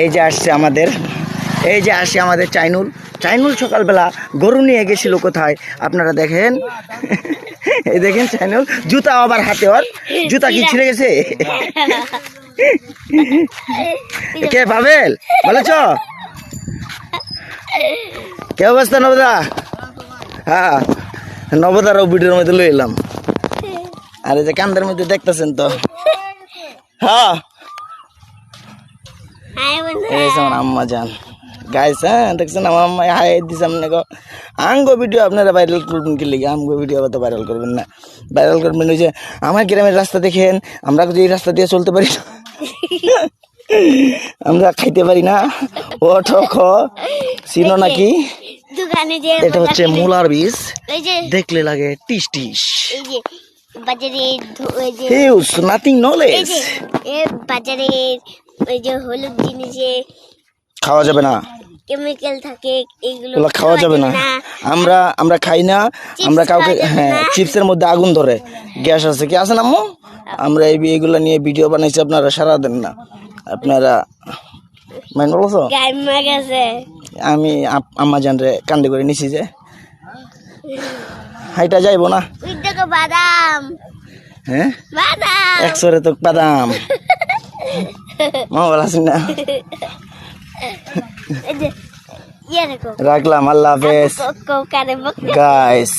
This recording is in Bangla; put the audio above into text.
এই যে আসছে আমাদের চাইনুল সকালবেলা গরু নিয়ে গেছিল কোথায় আপনারা দেখেন। এই দেখেন চাইনুল, জুতা আবার হাতে, ওর জুতা কি ছিঁড়ে গেছে? কে পাবেল বলেছ? কে অবস্থা নবদা? হ্যাঁ, নবদার ভিডিওর মধ্যে লই এলাম। আর এই যে কান্দের মধ্যে দেখতেছেন তো, হ্যাঁ আম্মা যান গাইস, হ্যাঁ দেখছেন আমার আম্মা হাই দিছে। আপনি আঙ্গো ভিডিও আপনারা ভাইরাল করবেন কি লিগে? আমগো ভিডিও তো ভাইরাল করবেন না, ভাইরাল করবেন ওই যে আমার গ্রামের রাস্তা দেখেন, আমরা যদি এই রাস্তা দিয়ে চলতে পারি না, আমরা খাইতে পারি না। ও ঠক চিনো নাকি? এটা হচ্ছে মূলার বীজ, দেখলে লাগে টিস টিস। Huge nothing knowledge. বাজারে ওই যে হলুদ জিনিসে খাওয়া যাবে না, কেমিক্যাল থাকে, এগুলো খাওয়া যাবে না। আমরা খাই না, আমরা কাউকে, হ্যাঁ চিপসের মধ্যে আগুন ধরে, গ্যাস আছে কি আছে না আম্মু? আমরা এইগুলো নিয়ে ভিডিও বানাইছি, আপনারা সারা দেন না, আপনারা মাইন্ড বলছো। আমি আম্মা জান রে কান্দে করে নিছি যে হাইটা যাইবো না। বাদাম, হ্যাঁ বাদাম, একশোরে তো বাদাম মা বলা না। রাখলাম, আল্লাহ হাফেজ গাইস।